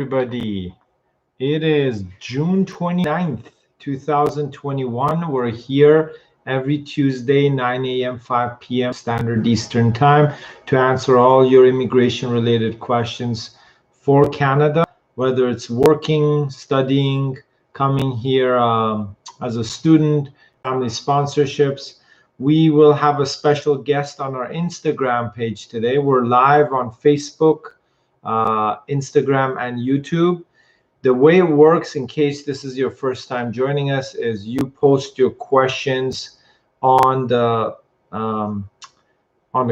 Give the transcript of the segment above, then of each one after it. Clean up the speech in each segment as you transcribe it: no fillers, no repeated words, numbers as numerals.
Everybody. It is June 29th, 2021. We're here every Tuesday, 9 a.m., 5 p.m. Standard Eastern Time to answer all your immigration related questions for Canada, whether it's working, studying, coming here as a student, family sponsorships. We will have a special guest on our Instagram page today. We're live on Facebook, Instagram, and YouTube. The way it works, in case this is your first time joining us, is you post your questions on the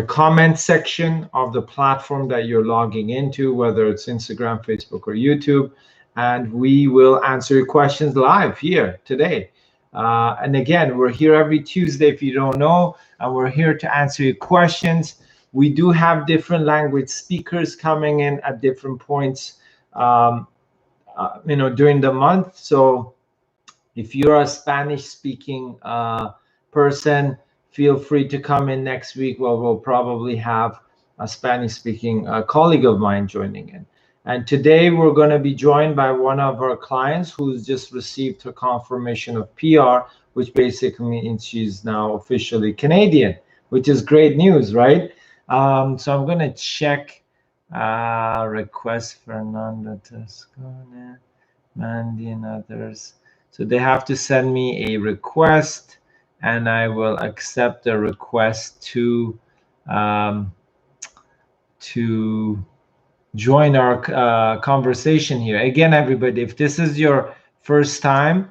comment section of the platform that you're logging into, whether it's Instagram, Facebook, or YouTube, and we will answer your questions live here today. And again, we're here every Tuesday if you don't know, and we're here to answer your questions. We do have different language speakers coming in at different points during the month. So if you're a Spanish speaking person, feel free to come in next week. Well, we'll probably have a Spanish speaking colleague of mine joining in. And today we're going to be joined by one of our clients who's just received her confirmation of PR, which basically means she's now officially Canadian, which is great news, right? So I'm going to check request Fernanda Toscana, Mandy, and others. So they have to send me a request, and I will accept the request to join our conversation here. Again, everybody, if this is your first time,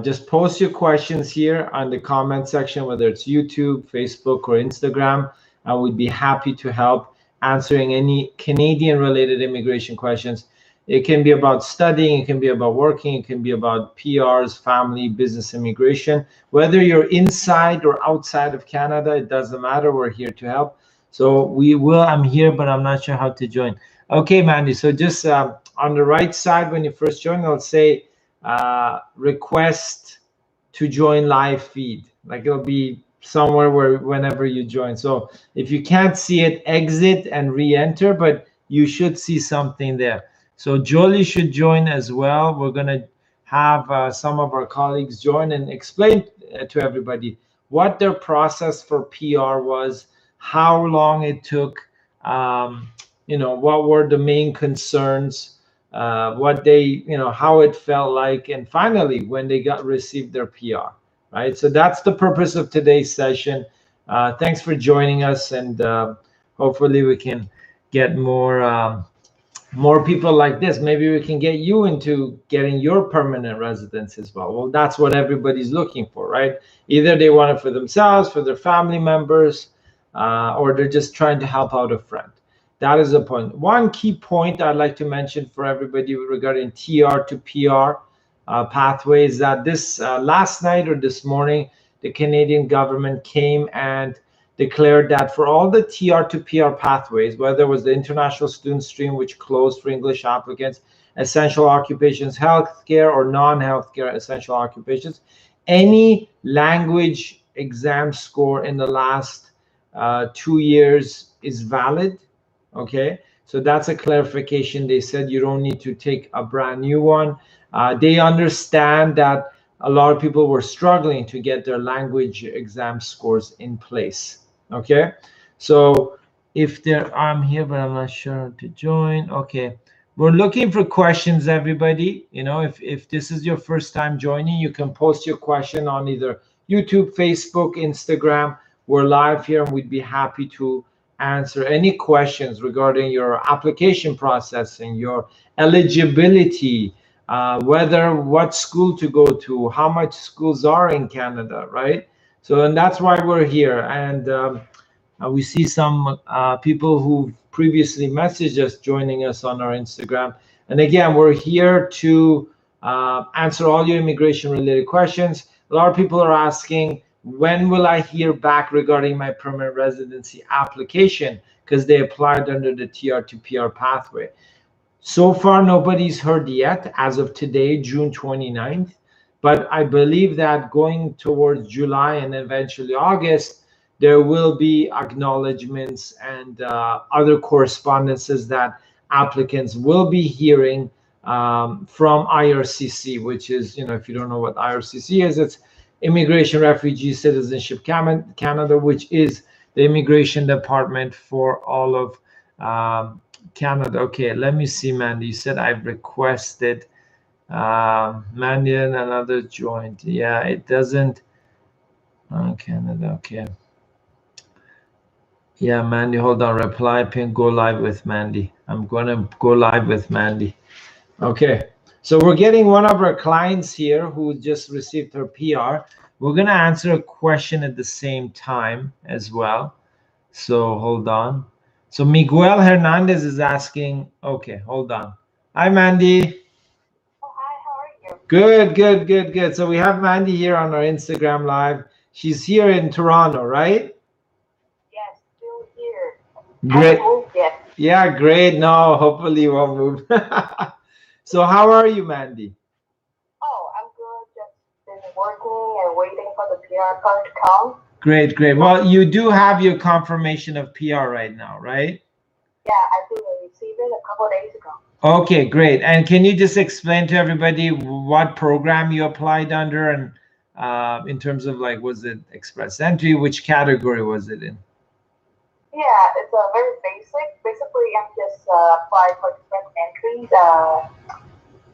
just post your questions here on the comment section, whether it's YouTube, Facebook, or Instagram, and we'd be happy to help answering any Canadian related immigration questions. It can be about studying, it can be about working, it can be about PRs, family, business immigration. Whether you're inside or outside of Canada, it doesn't matter. We're here to help. So I'm here, but I'm not sure how to join. Okay, Mandy, so just on the right side, when you first join, I'll say request to join live feed. Like it'll be somewhere where whenever you join. So if you can't see it, exit and re-enter, but you should see something there. So Jolie should join as well. We're going to have some of our colleagues join and explain to everybody what their process for PR was, how long it took, what were the main concerns, what they, how it felt like, and finally when they received their PR. Right, so that's the purpose of today's session. Thanks for joining us, and hopefully we can get more people like this. Maybe we can get you into getting your permanent residence as well. Well, that's what everybody's looking for, right? Either they want it for themselves, for their family members, or they're just trying to help out a friend. That is the point. One key point I'd like to mention for everybody regarding TR to PR pathways that this last night or this morning, the Canadian government came and declared that for all the TR to PR pathways, whether it was the international student stream, which closed for English applicants, essential occupations, healthcare, or non-healthcare essential occupations, any language exam score in the last 2 years is valid. Okay, so that's a clarification. They said you don't need to take a brand new one. They understand that a lot of people were struggling to get their language exam scores in place. Okay, so if I'm here, but I'm not sure how to join. Okay, we're looking for questions, everybody. If this is your first time joining, you can post your question on either YouTube, Facebook, Instagram. We're live here, and we'd be happy to answer any questions regarding your application processing, your eligibility, what school to go to, how much schools are in Canada, right? So, and that's why we're here. And we see some people who previously messaged us joining us on our Instagram. And again, we're here to answer all your immigration related questions. A lot of people are asking, when will I hear back regarding my permanent residency application? Because they applied under the TR to PR pathway. So far, nobody's heard yet as of today, June 29th. But I believe that going towards July and eventually August, there will be acknowledgements and other correspondences that applicants will be hearing from IRCC, which is, if you don't know what IRCC is, it's Immigration, Refugee, Citizenship Canada, which is the immigration department for all of Canada. Okay, let me see, Mandy. You said I've requested Mandy and another joint. Yeah, it doesn't. Canada. Okay. Yeah, Mandy, hold on. Reply pin. Go live with Mandy. I'm gonna go live with Mandy. Okay. So we're getting one of our clients here who just received her PR. We're gonna answer a question at the same time as well. So hold on. So Miguel Hernandez is asking. Okay, hold on. Hi, Mandy. Oh, hi, how are you? Good, good, good, good. So we have Mandy here on our Instagram live. She's here in Toronto, right? Yes, still here. Great. Haven't moved yet. Yeah, great. No, hopefully you won't move. So how are you, Mandy? Oh, I'm good. Just been working and waiting for the PR card to come. Great, great. Well, you do have your confirmation of PR right now, right? Yeah, I think I received it a couple of days ago. Okay, great. And can you just explain to everybody what program you applied under, and in terms of like, was it express entry? Which category was it in? Yeah, it's very basic. Basically, I'm just applying for express entry.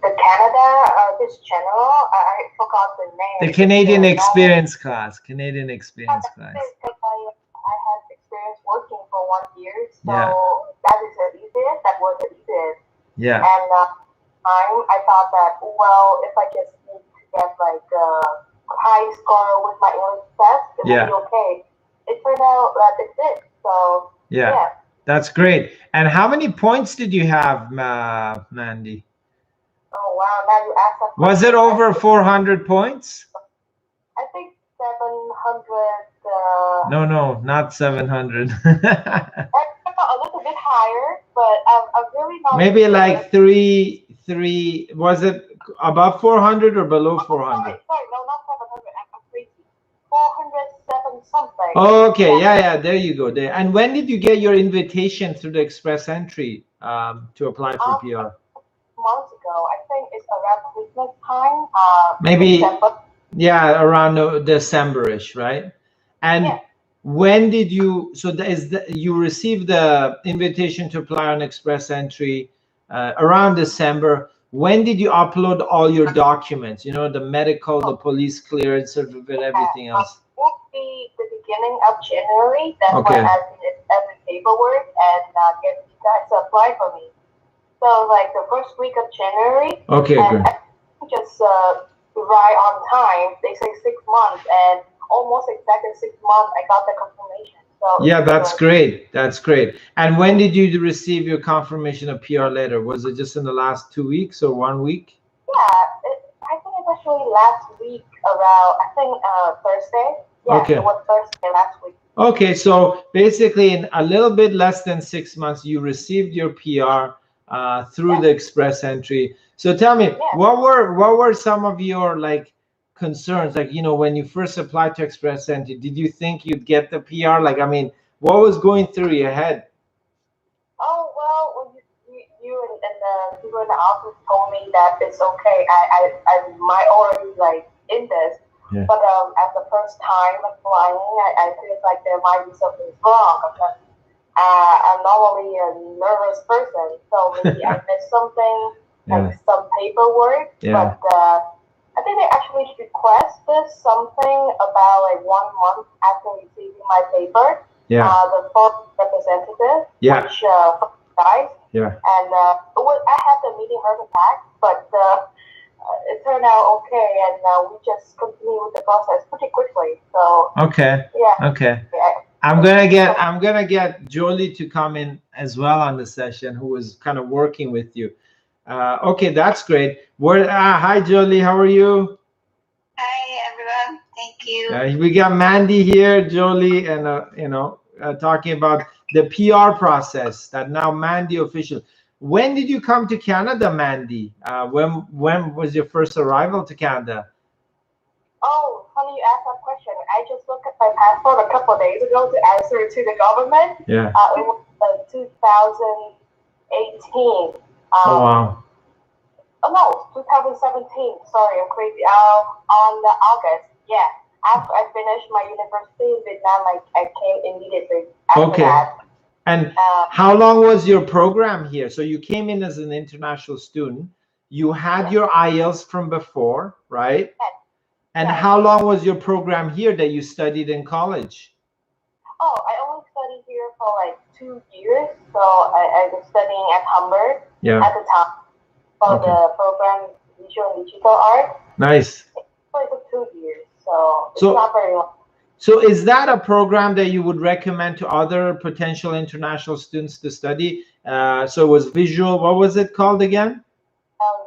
The Canada, this general, I forgot the name. The Canadian Experience class. Canadian Experience class. I had experience working for 1 year, so Yeah. that is an easiest. That was the easiest. Yeah. And I thought that, well, if I just need to get like a high score with my English test, it will be okay. It turned out that it did. So yeah. That's great. And how many points did you have, Mandy? Oh wow! Now you asked that. Was it over 400 points? I think 700. No, not 700. A little bit higher, but I'm really not. Maybe like three. Was it above 400 or below 400? Sorry, no, not 700. I'm crazy. 407 something. Oh, okay, yeah, there you go. There. And when did you get your invitation through the express entry to apply for PR? Months ago. I think it's around Christmas time. Maybe. December. Yeah, around December-ish, right? And when did you? So you received the invitation to apply on express entry around December. When did you upload all your documents? The medical, the police clearance certificate, everything else. It will be the beginning of January. That's when I did every paperwork and get you guys to apply for me. So like the first week of January. Okay, good. Just right on time. They say 6 months, and almost exactly 6 months I got the confirmation. So yeah, that's great. That's great. And when did you receive your confirmation of PR letter? Was it just in the last 2 weeks or 1 week? Yeah, I think it's actually last week around, I think Thursday. Yeah, okay. It was Thursday last week. Okay, so basically in a little bit less than 6 months, you received your PR through the express entry. So tell me, what were some of your like concerns? Like, when you first applied to express entry, did you think you'd get the PR? Like, I mean, what was going through your head? Oh, well, when you and the people in the office told me that it's okay. I might already like in this. Yeah. But at the first time applying, I feel like there might be something wrong because I'm normally a nervous person, so maybe I missed something, like some paperwork. Yeah. But I think they actually requested something about like 1 month after receiving my paper. Yeah. The first representative, which guys. Yeah. And I had the meeting heart attack, but it turned out okay, and we just continue with the process pretty quickly. So okay. Yeah. Okay. Yeah. I'm gonna get Jolie to come in as well on the session, who was kind of working with you. Okay, that's great. Hi, Jolie. How are you? Hi, everyone. Thank you. We got Mandy here, Jolie, and talking about the PR process. That now Mandy official. When did you come to Canada, Mandy? When was your first arrival to Canada? Oh, funny you asked that question. I just looked at my passport a couple of days ago to answer to the government. Yeah. It was 2000. 2018. Oh, wow. Oh no, 2017. Sorry, I'm crazy. On the August, yeah. After I finished my university in Vietnam, I came immediately after that. And how long was your program here? So you came in as an international student. You had your IELTS from before, right? Yes. And how long was your program here that you studied in college? Oh, I only studied here for like 2 years. So I was studying at Hamburg at the time for the program Visual and Digital Art. Nice. So it took 2 years. So it's not very long. So is that a program that you would recommend to other potential international students to study? So it was visual, what was it called again?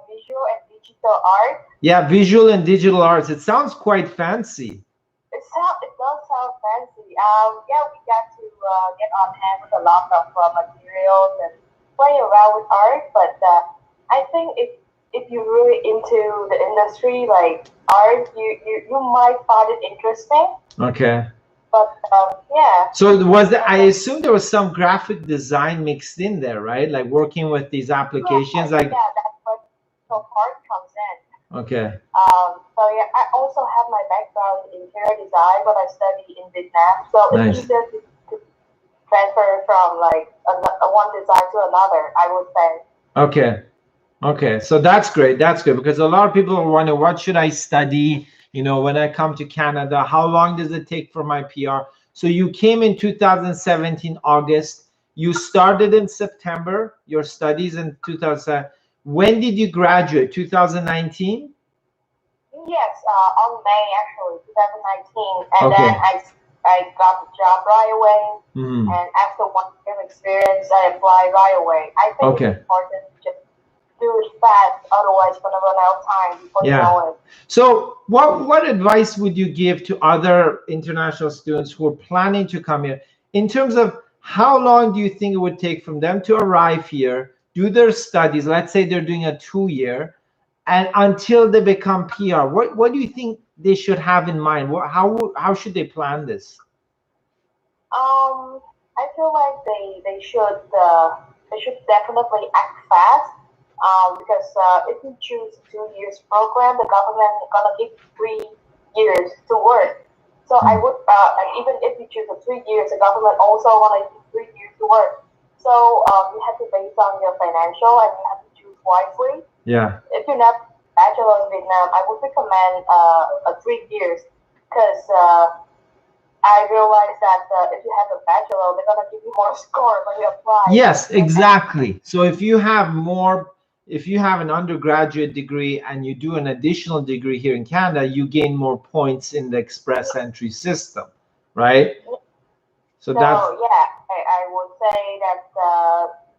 Visual and digital art. Yeah, visual and digital arts. It sounds quite fancy. It does sound fancy. Yeah, we got to get on hand with a lot of materials and play around with art. But I think if you're really into the industry, like art, you might find it interesting. Okay. But yeah. So I assume there was some graphic design mixed in there, right? Like working with these applications, yeah, that's what the part comes in. Okay. So yeah, I also have my background in interior design, but I studied in Vietnam, so it's easier to transfer from like one design to another, I would say. Okay. Okay, so that's great. That's good because a lot of people are wondering, what should I study? You know, when I come to Canada, how long does it take for my PR? So you came in 2017 August. You started in September your studies in 2000. When did you graduate? 2019. Yes, on May actually, 2019, and then I got the job right away, and after 1 year of experience, I applied right away. I think it's important to just do it fast, otherwise you're gonna run out of time before you know it. So what advice would you give to other international students who are planning to come here in terms of how long do you think it would take from them to arrive here, do their studies, let's say they're doing a 2-year, and until they become PR? What do you think they should have in mind? How should they plan this? I feel like they should definitely act fast. Because if you choose a 2 years program, the government is gonna give you 3 years to work. So I would, and even if you choose a 3 years, the government also wanna give 3 years to work. So you have to base on your financial and you have to choose wisely. Yeah. If you have bachelor in Vietnam, I would recommend a 3 years because I realized that if you have a bachelor, they're gonna give you more score when you apply. Yes, exactly. So if you have an undergraduate degree and you do an additional degree here in Canada, you gain more points in the express entry system, right? So yeah, I would say that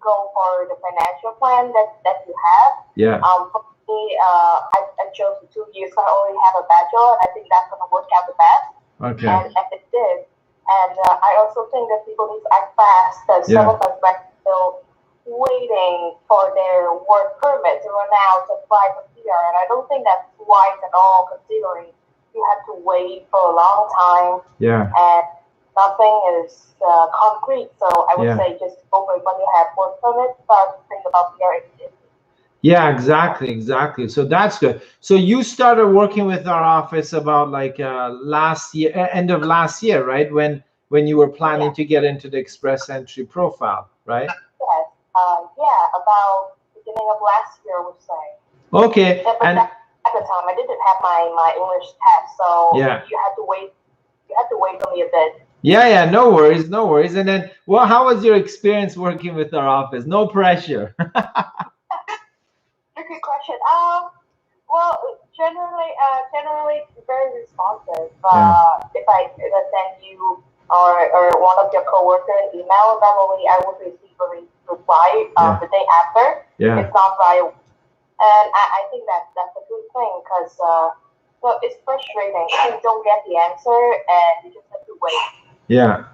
go for the financial plan that you have. Yeah. For me, I chose the 2 years. I already have a bachelor, and I think that's gonna work out the best. Okay. And it did. And I also think that people need to act fast because some of us are still waiting for their work permit to run out to apply for PR. And I don't think that's wise at all, considering you have to wait for a long time. Yeah. And nothing is concrete. So I would say just go for it when you have work permit, start to think about PR. Yeah, exactly. So that's good. So you started working with our office about like last year, end of last year, right? When you were planning to get into the express entry profile, right? Yes. About beginning of last year, I would say. Okay. Yeah, but at the time, I didn't have my English test, so you had to wait. You had to wait for me a bit. Yeah, no worries. And then, well, how was your experience working with our office? No pressure. Good question. Well, generally very responsive. If I send you or one of your coworkers an email, normally I would receive a reply the day after. Yeah. It's not right away. And I think that's a good thing because well, it's frustrating. You don't get the answer and you just have to wait. Yeah.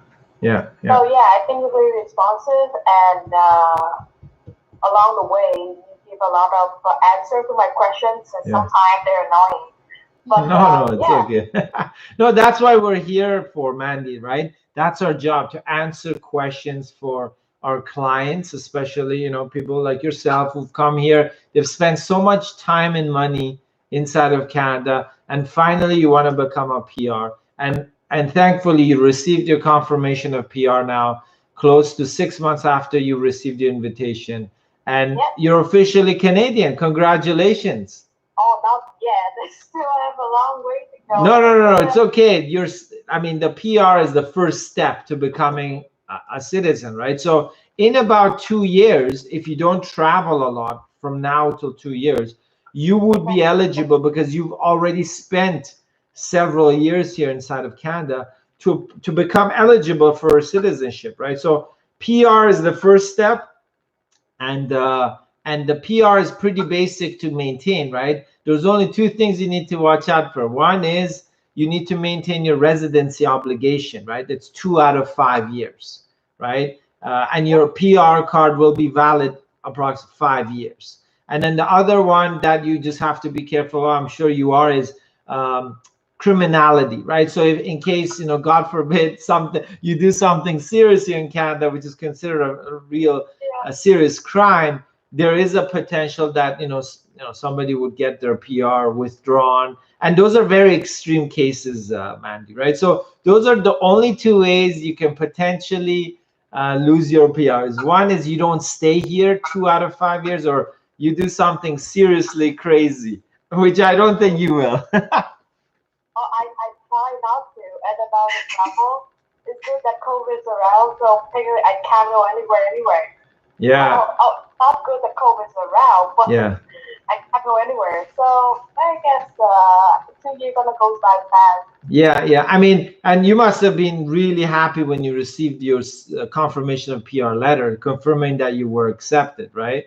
So yeah, I think you're very responsive and along the way you give a lot of answer to my questions and sometimes they're annoying. But, no, it's okay. No, that's why we're here for, Mandy, right? That's our job, to answer questions for our clients, especially, you know, people like yourself who've come here, they've spent so much time and money inside of Canada, and finally you want to become a PR. And thankfully you received your confirmation of PR now, close to 6 months after you received your invitation, and you're officially Canadian. Congratulations. Oh, not yet. I still have a long way to go. No. It's okay. I mean, the PR is the first step to becoming a citizen, right? So in about 2 years, if you don't travel a lot from now till 2 years, you would be eligible because you've already spent several years here inside of Canada to become eligible for citizenship, right? So PR is the first step, and the PR is pretty basic to maintain, right? There's only two things you need to watch out for. One is you need to maintain your residency obligation, right? That's 2 out of 5 years, right? And your PR card will be valid approximately 5 years. And then the other one that you just have to be careful of, I'm sure you are, is criminality, right? So if in case, you know, God forbid, something you do something serious here in Canada, which is considered a serious crime, there is a potential that, you know, somebody would get their PR withdrawn, and those are very extreme cases, Mandy, right? So those are the only two ways you can potentially lose your PRs. One is you don't stay here 2 out of 5 years, or you do something seriously crazy, which I don't think you will. I try not to. And about the travel, it's good that COVID's around, so technically I can't go anywhere. Yeah. Not good that COVID's around, but I can't go anywhere. So I guess 2 years gonna go by fast. Yeah. I mean, and you must have been really happy when you received your confirmation of PR letter confirming that you were accepted, right?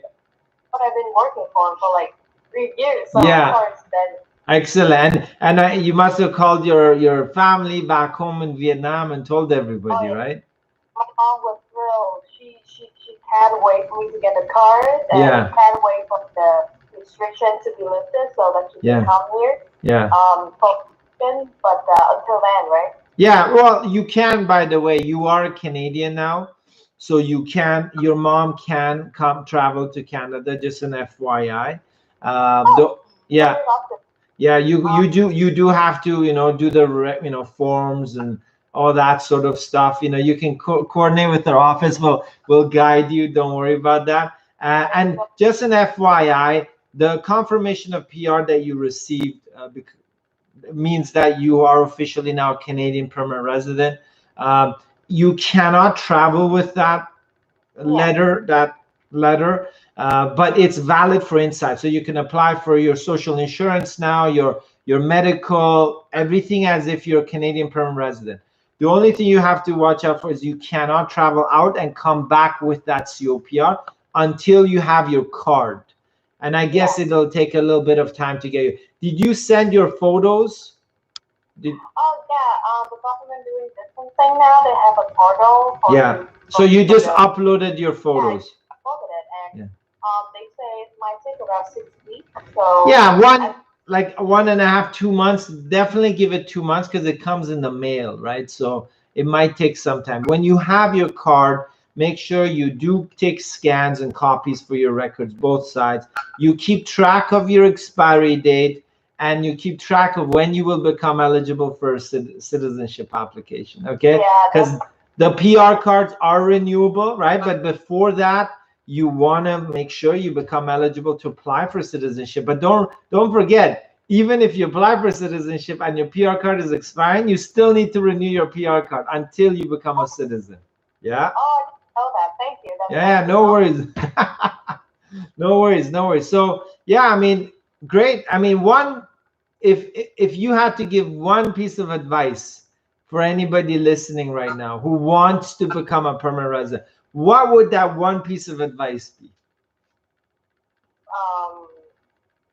What I've been working for like 3 years. So of course then. Excellent. And you must have called your family back home in Vietnam and told everybody, right? My mom was thrilled. She can't wait for me to get the card, and can't wait for the restriction to be lifted so that she can come here. But until then, right? Yeah, well, you can, by the way, you are a Canadian now, so you can, your mom can come travel to Canada, just an FYI. You do have to, you know, do the forms and all that sort of stuff. You know, you can coordinate with our office. We'll guide you. Don't worry about that. And just an FYI, the confirmation of PR that you received means that you are officially now a Canadian permanent resident. You cannot travel with that letter. But it's valid for inside, so you can apply for your social insurance now, your medical, everything as if you're a Canadian permanent resident. The only thing you have to watch out for is you cannot travel out and come back with that COPR until you have your card, and I guess it'll take a little bit of time to get you. Did you send your photos? The government doing this thing now. They have a portal. So you just uploaded your photos. And they say it might take about 6 weeks. So like 1.5, 2 months. Definitely give it 2 months because it comes in the mail, right? So it might take some time. When you have your card, make sure you do take scans and copies for your records, both sides. You keep track of your expiry date, and you keep track of when you will become eligible for a citizenship application, okay? Because the PR cards are renewable, right? But before that, you want to make sure you become eligible to apply for citizenship. But don't forget, even if you apply for citizenship and your PR card is expiring, you still need to renew your PR card until you become a citizen. Yeah? Oh, I know that. Thank you. Yeah, no worries. No worries. So, yeah, I mean, great. I mean, if you had to give one piece of advice for anybody listening right now who wants to become a permanent resident, what would that one piece of advice be?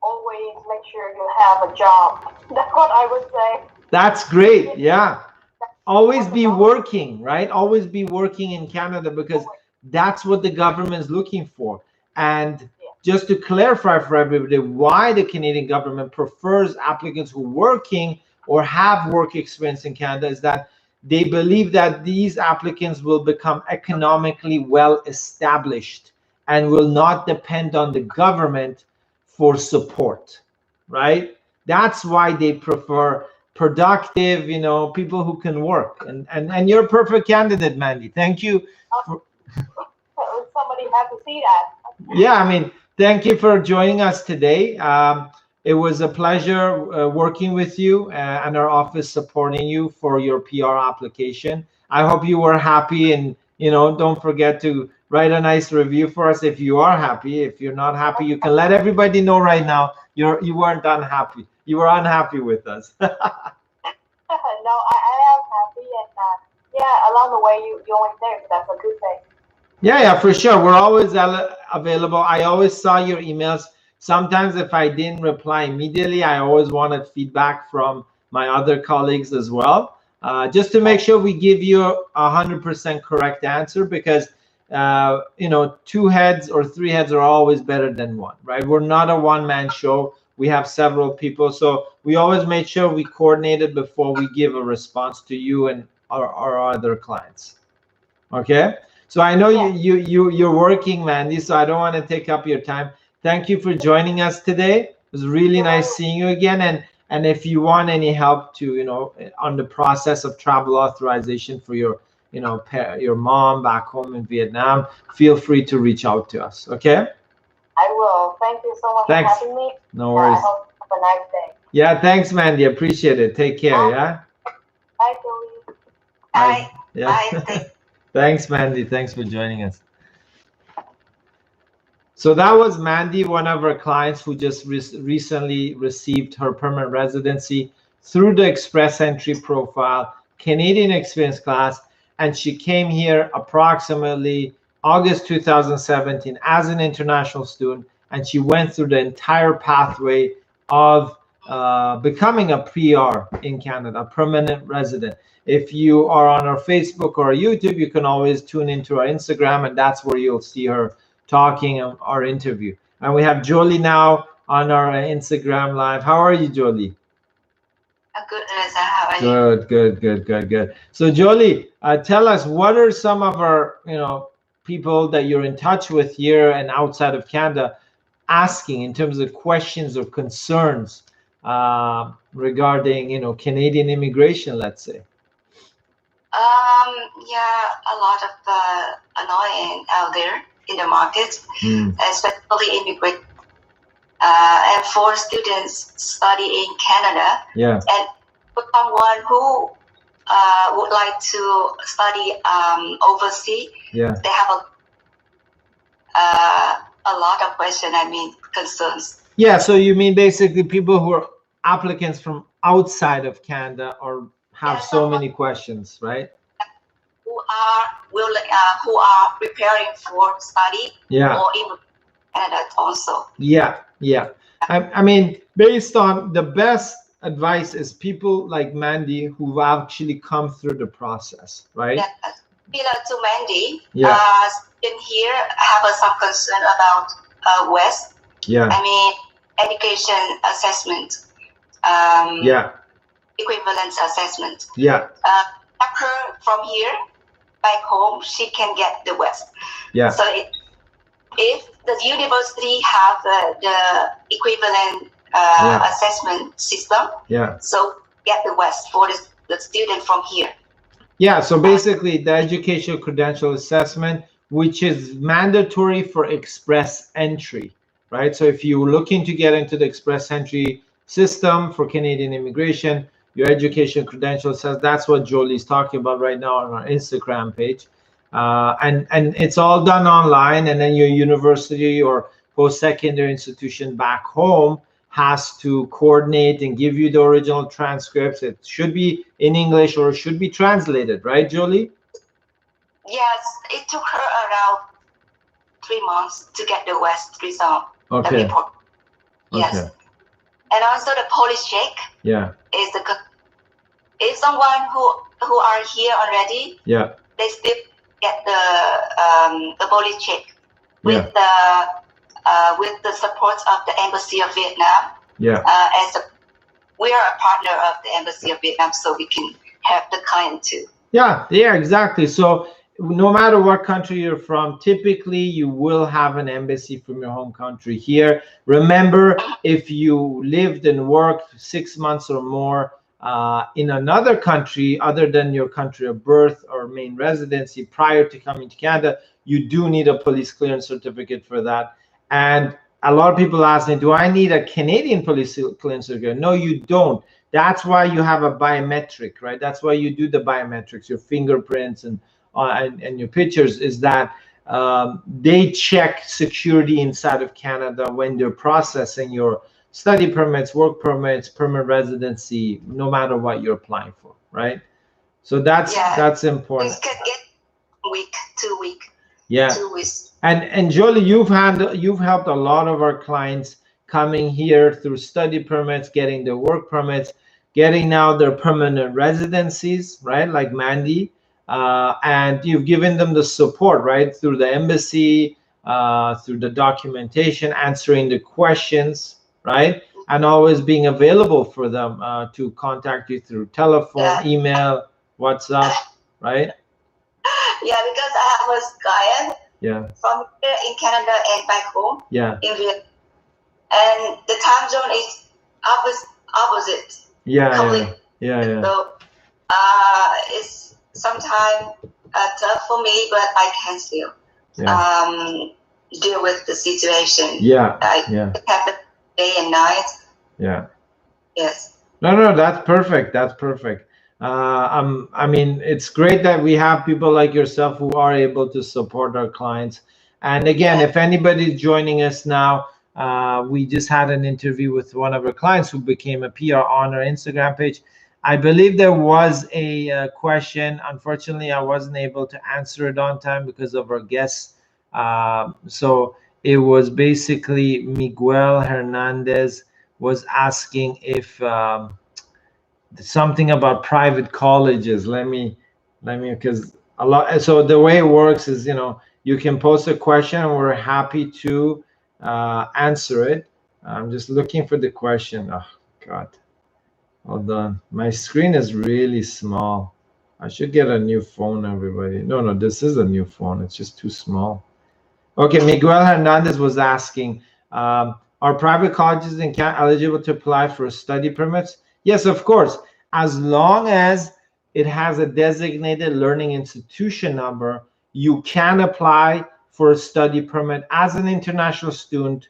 Always make sure you have a job. That's what I would say. That's great. Yeah. Always be working, right? Always be working in Canada, because that's what the government is looking for. And just to clarify for everybody why the Canadian government prefers applicants who are working or have work experience in Canada, is that they believe that these applicants will become economically well established and will not depend on the government for support, right? That's why they prefer productive, people who can work. And you're a perfect candidate, Mandy. Thank you. Somebody had to see that. Yeah, I mean, thank you for joining us today. It was a pleasure working with you and our office supporting you for your PR application. I hope you were happy, and don't forget to write a nice review for us if you are happy. If you're not happy, you can let everybody know right now you weren't unhappy. You were unhappy with us. No, I am happy, and yeah, along the way you went there, so that's a good thing. Yeah, for sure. We're always available. I always saw your emails. Sometimes if I didn't reply immediately, I always wanted feedback from my other colleagues as well, just to make sure we give you 100% correct answer, because two heads or three heads are always better than one, right? We're not a one-man show. We have several people, so we always make sure we coordinated before we give a response to you and our other clients. Okay. So I know you're working, Mandy, so I don't want to take up your time. Thank you for joining us today. It was really nice seeing you again. And if you want any help to, on the process of travel authorization for your, your mom back home in Vietnam, feel free to reach out to us. Okay? I will. Thank you so much for having me. No worries. I hope you have a nice day. Yeah, thanks, Mandy. Appreciate it. Take care, yeah? Bye, Julie. Bye. Yeah. Bye. Thanks, Mandy. Thanks for joining us. So that was Mandy, one of our clients who just recently received her permanent residency through the Express Entry profile, Canadian Experience class, and she came here approximately August 2017 as an international student, and she went through the entire pathway of becoming a PR in Canada, a permanent resident. If you are on our Facebook or our YouTube, you can always tune into our Instagram, and that's where you'll see her talking our interview. And we have Jolie now on our Instagram live. How are you, Jolie? I'm good, Reza. How are you? Good. So Jolie, tell us, what are some of our people that you're in touch with here and outside of Canada asking in terms of questions or concerns regarding Canadian immigration, let's say? Yeah, a lot of annoying out there in the market, especially immigrant and for students study in Canada. Yeah. And for someone who would like to study overseas, yeah, they have a lot of questions. Concerns. Yeah. So you mean basically people who are applicants from outside of Canada or have so many questions, right? Who are preparing for study, or even Canada also. Yeah. I mean, based on the best advice is people like Mandy who've actually come through the process, right? Yeah. Similar to Mandy, yeah. In here have some concern about West. Yeah. Education assessment. Equivalence assessment. Yeah. Her from here back home, she can get the West. Yeah. So if the university have the equivalent assessment system, so get the West for the student from here. Yeah, so basically the educational credential assessment, which is mandatory for express entry, right? So if you're looking to get into the express entry system for Canadian immigration, your education credential says, that's what Jolie's talking about right now on our Instagram page. And it's all done online, and then your university or post-secondary institution back home has to coordinate and give you the original transcripts. It should be in English or it should be translated, right, Jolie? Yes, it took her around 3 months to get the West result. Okay. The report. Yes. Okay. And also the police check. Yeah. Is the if someone who are here already. Yeah. They still get the police check with the support of the Embassy of Vietnam. Yeah. We are a partner of the Embassy of Vietnam, so we can help the client too. Yeah, exactly. So no matter what country you're from, typically you will have an embassy from your home country here. Remember, if you lived and worked 6 months or more in another country other than your country of birth or main residency prior to coming to Canada, you do need a police clearance certificate for that. And a lot of people ask me, do I need a Canadian police clearance certificate? No, you don't. That's why you have a biometric, right? That's why you do the biometrics, your fingerprints and your pictures, is that they check security inside of Canada when they're processing your study permits, work permits, permanent residency, no matter what you're applying for, right? So that's important. You can get week, 2 week. Yeah. 2 weeks. And Jolie, you've helped a lot of our clients coming here through study permits, getting their work permits, getting now their permanent residencies, right? Like Mandy. And you've given them the support, right? Through the embassy, through the documentation, answering the questions, right? And always being available for them to contact you through telephone, email, WhatsApp, right? Yeah, because I have a client from here in Canada and back home in Vietnam. And the time zone is opposite. So it's sometimes tough for me, but I can still deal with the situation. It happens day and night. Yes. No, that's perfect. That's perfect. I mean, it's great that we have people like yourself who are able to support our clients. And again, if anybody's joining us now, we just had an interview with one of our clients who became a PR on our Instagram page. I believe there was a question. Unfortunately, I wasn't able to answer it on time because of our guests. So it was basically Miguel Hernandez was asking if something about private colleges. Let me, because a lot. So the way it works is, you can post a question and we're happy to answer it. I'm just looking for the question. Oh God, hold on. My screen is really small. I should get a new phone, everybody. No, this is a new phone. It's just too small. Okay, Miguel Hernandez was asking, are private colleges in Canada eligible to apply for study permits? Yes, of course, as long as it has a designated learning institution number, you can apply for a study permit as an international student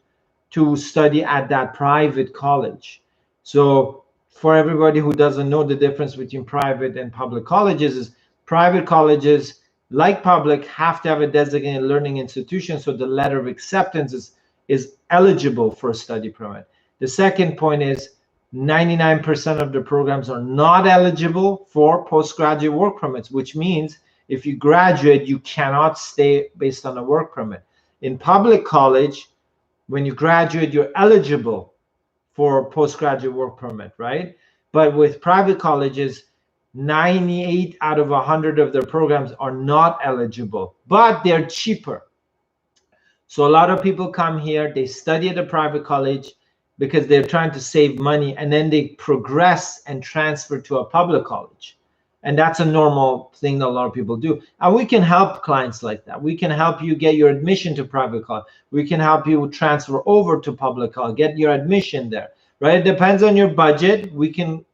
to study at that private college. So for everybody who doesn't know the difference between private and public colleges, is private colleges, like public, have to have a designated learning institution, so the letter of acceptance is eligible for a study permit. The second point is 99% of the programs are not eligible for postgraduate work permits, which means if you graduate, you cannot stay based on a work permit. In public college, when you graduate, you're eligible for postgraduate work permit, right? But with private colleges, 98 out of 100 of their programs are not eligible, but they're cheaper. So a lot of people come here, they study at a private college because they're trying to save money, and then they progress and transfer to a public college. And that's a normal thing that a lot of people do. And we can help clients like that. We can help you get your admission to private college. We can help you transfer over to public college, get your admission there, right? It depends on your budget. We can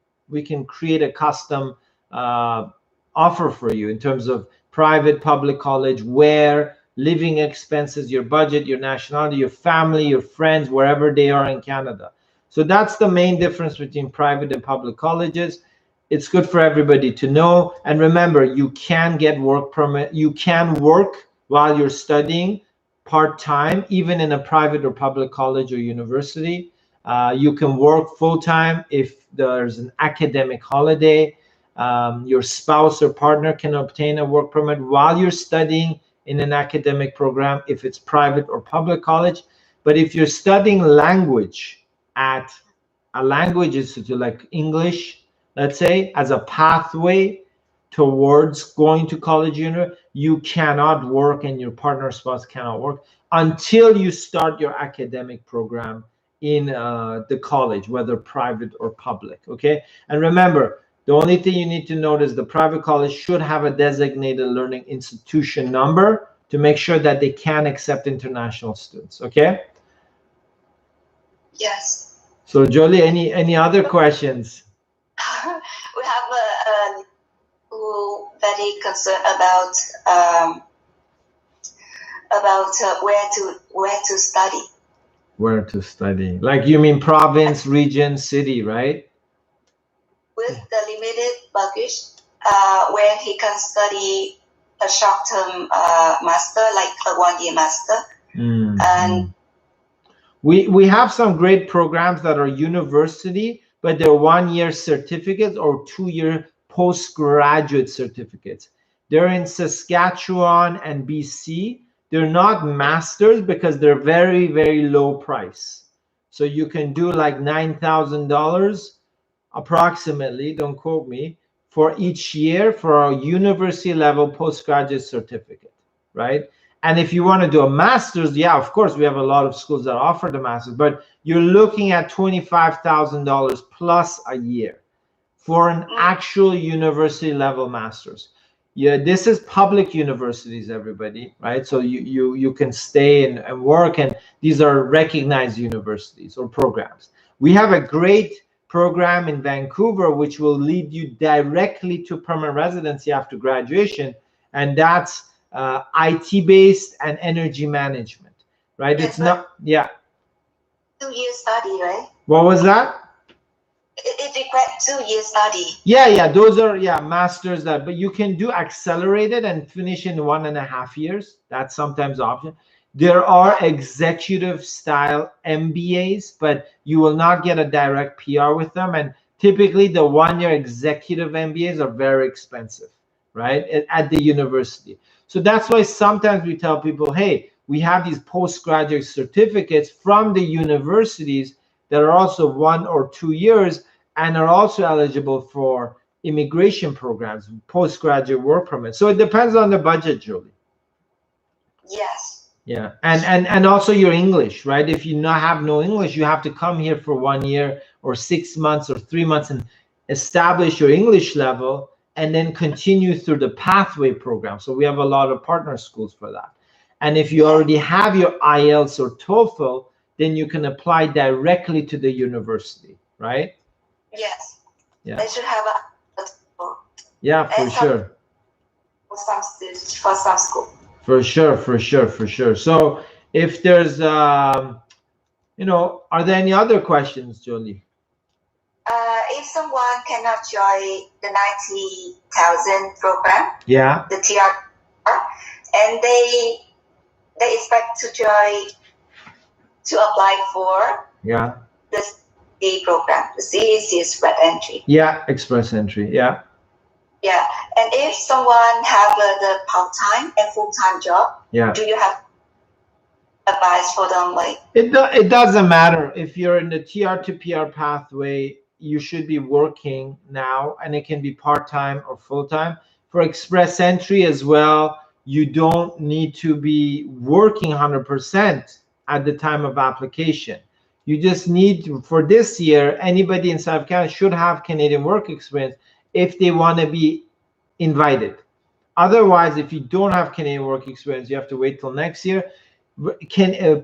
create a custom offer for you in terms of private, public college, where, living expenses, your budget, your nationality, your family, your friends, wherever they are in Canada. So that's the main difference between private and public colleges. It's good for everybody to know. And remember, you can get work permit. You can work while you're studying part-time, even in a private or public college or university. You can work full-time if there's an academic holiday. Your spouse or partner can obtain a work permit while you're studying in an academic program if it's private or public college. But if you're studying language at a language institute like English, let's say, as a pathway towards going to college, you cannot work, and your partner or spouse cannot work until you start your academic program in the college, whether private or public. Okay. And remember, The only thing you need to note is the private college should have a designated learning institution number to make sure that they can accept international students. Okay? Yes. So Jolie, any other questions? We have who very concerned about where to study. Where to study? Like you mean province, region, city, right? With the limited baggage, where he can study a short-term master, like a one-year master. And we have some great programs that are university, but they're one-year certificates or two-year postgraduate certificates. They're in Saskatchewan and BC. They're not masters because they're very, very low price. So you can do like $9,000 approximately, don't quote me, for each year for a university level postgraduate certificate, right? And if you want to do a master's, yeah, of course, we have a lot of schools that offer the master's, but you're looking at $25,000 plus a year for an actual university level master's. Yeah, this is public universities, everybody, right? So you can stay and work, and these are recognized universities or programs. We have a great program in Vancouver, which will lead you directly to permanent residency after graduation, and that's IT-based and energy management, right? Yes, it's not, yeah. 2-year study, right? What was that? It requires 2-year study. Yeah, those are, masters that, but you can do accelerated and finish in 1.5 years. That's sometimes option. There are executive style MBAs, but you will not get a direct PR with them. And typically the 1-year executive MBAs are very expensive, right? At the university. So that's why sometimes we tell people, hey, we have these postgraduate certificates from the universities that are also 1 or 2 years and are also eligible for immigration programs, postgraduate work permits. So it depends on the budget, Julie. Yes. Yeah, and also your English, right? If you have no English, you have to come here for 1 year or 6 months or 3 months and establish your English level and then continue through the pathway program. So we have a lot of partner schools for that. And if you already have your IELTS or TOEFL, then you can apply directly to the university, right? Yes. Yeah. They should have a yeah, for sure. For some school. For sure. So if there's, are there any other questions, Jolie? If someone cannot join the 90,000 program, the TR, and they expect to apply for the CA program, the CAC Express Entry. Yeah, Express Entry. Yeah. Yeah, and if someone have the part-time and full-time job, do you have advice for them? Like it doesn't matter if you're in the TR to PR pathway. You should be working now, and it can be part-time or full-time. For Express Entry as well, you don't need to be working 100% at the time of application. You just need to, for this year, anybody in South Canada should have Canadian work experience if they want to be invited. Otherwise, if you don't have Canadian work experience, you have to wait till next year.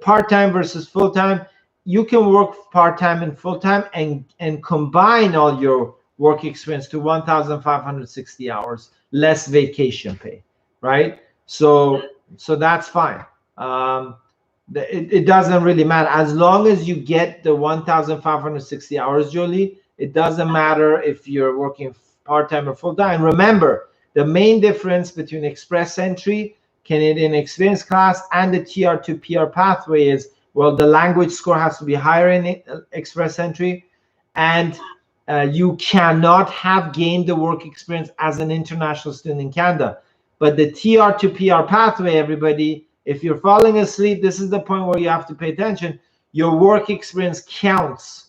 Part-time versus full-time, you can work part-time and full-time and combine all your work experience to 1,560 hours, less vacation pay, right? So that's fine. It doesn't really matter. As long as you get the 1,560 hours, Jolie, it doesn't matter if you're working part-time or full-time. Remember, the main difference between Express Entry, Canadian Experience Class, and the TR to PR pathway is, well, the language score has to be higher in Express Entry, and you cannot have gained the work experience as an international student in Canada. But the TR to PR pathway, everybody, if you're falling asleep, this is the point where you have to pay attention. Your work experience counts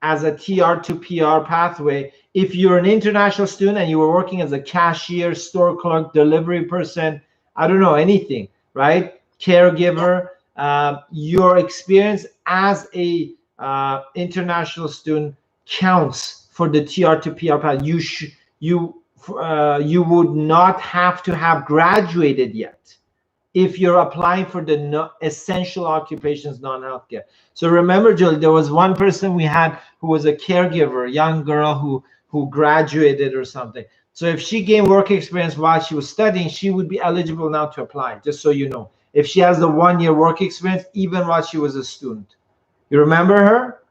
as a TR to PR pathway. If you're an international student and you were working as a cashier, store clerk, delivery person, I don't know, anything, right? Caregiver, your experience as a international student counts for the TR to PR path, you would not have to have graduated yet if you're applying for the essential occupations, non-healthcare. So remember, Julie, there was one person we had who was a caregiver, a young girl who graduated or something. So if she gained work experience while she was studying, she would be eligible now to apply, just so you know. If she has the 1 year work experience, even while she was a student. You remember her?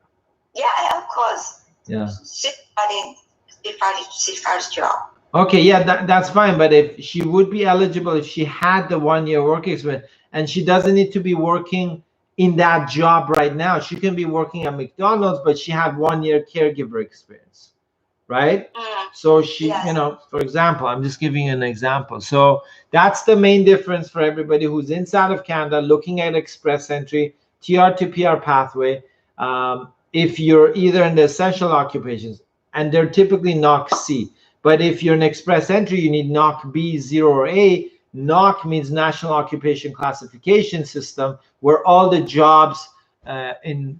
Yeah, of course. Yeah. She started job. Okay, yeah, that's fine. But if she would be eligible if she had the 1 year work experience, and she doesn't need to be working in that job right now. She can be working at McDonald's, but she had 1 year caregiver experience, right? So she, yes. You know, for example, I'm just giving you an example. So that's the main difference for everybody who's inside of Canada looking at express entry, TR to PR pathway. If you're either in the essential occupations, and they're typically NOC C. But if you're an express entry, you need NOC B, 0, or A. NOC means National Occupation Classification System, where all the jobs in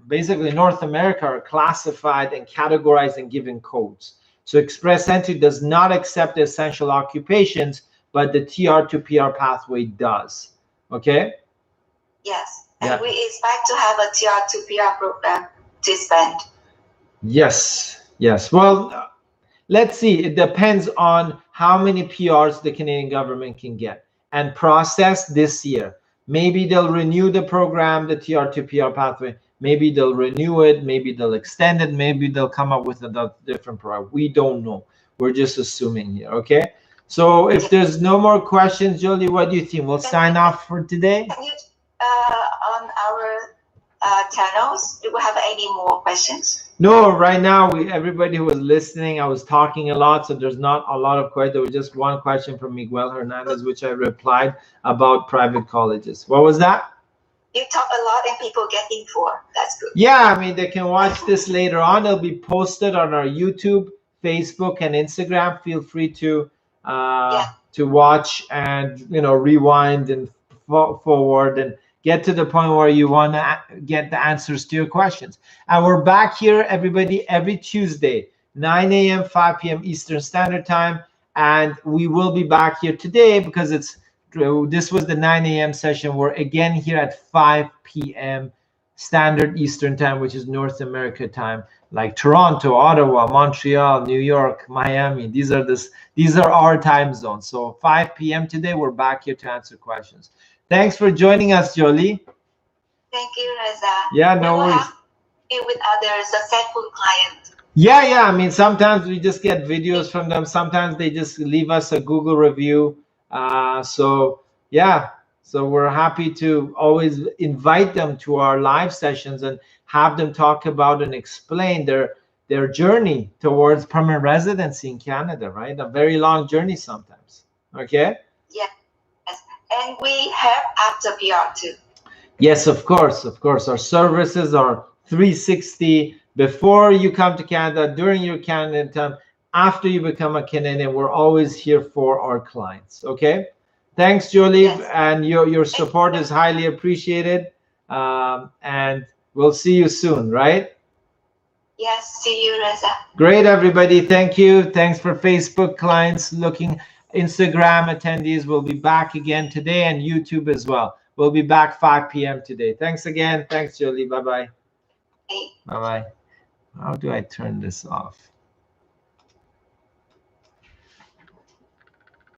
basically North America are classified and categorized and given codes. So express entry does not accept essential occupations, but the TR to PR pathway does. Okay? Yes. And we expect to have a TR to PR program to expand. Yes. Yes. Well, let's see. It depends on how many PRs the Canadian government can get and process this year. Maybe they'll renew the program, the TR to PR pathway. Maybe they'll renew it. Maybe they'll extend it. Maybe they'll come up with a different program. We don't know. We're just assuming here. Okay. So if there's no more questions, Jolie, what do you think? We'll sign off for today. Can you, on our channels, do we have any more questions? No, right now, everybody who was listening, I was talking a lot, so there's not a lot of questions. There was just one question from Miguel Hernandez, which I replied about private colleges. What was that? You talk a lot and people get info. That's good. Yeah, I mean, they can watch this later on. It'll be posted on our YouTube, Facebook, and Instagram. Feel free to watch and, you know, rewind and forward and get to the point where you want to get the answers to your questions. And we're back here, everybody, every Tuesday, 9 a.m., 5 p.m. Eastern Standard Time. And we will be back here today because this was the 9 a.m. session. We're again here at 5 p.m. Standard Eastern Time, which is North America time, like Toronto, Ottawa, Montreal, New York, Miami. These are our time zones. So 5 p.m. today, we're back here to answer questions. Thanks for joining us, Jolie. Thank you, Reza. Yeah, no worries. With other successful clients. Yeah. I mean, sometimes we just get videos from them. Sometimes they just leave us a Google review. So we're happy to always invite them to our live sessions and have them talk about and explain their journey towards permanent residency in Canada, right? A very long journey sometimes. Okay? Yeah. And we have after PR too. Yes, of course. Our services are 360 before you come to Canada, during your Canadian time, after you become a Canadian. We're always here for our clients. Okay? Thanks, Jolie. Yes. And your support is highly appreciated. And we'll see you soon, right? Yes, see you, Reza. Great, everybody. Thank you. Thanks for Facebook clients looking. Instagram attendees will be back again today, and YouTube as well. We'll be back 5 p.m. today. Thanks again. Thanks, Jolie. Bye-bye. Hey. Bye-bye. How do I turn this off?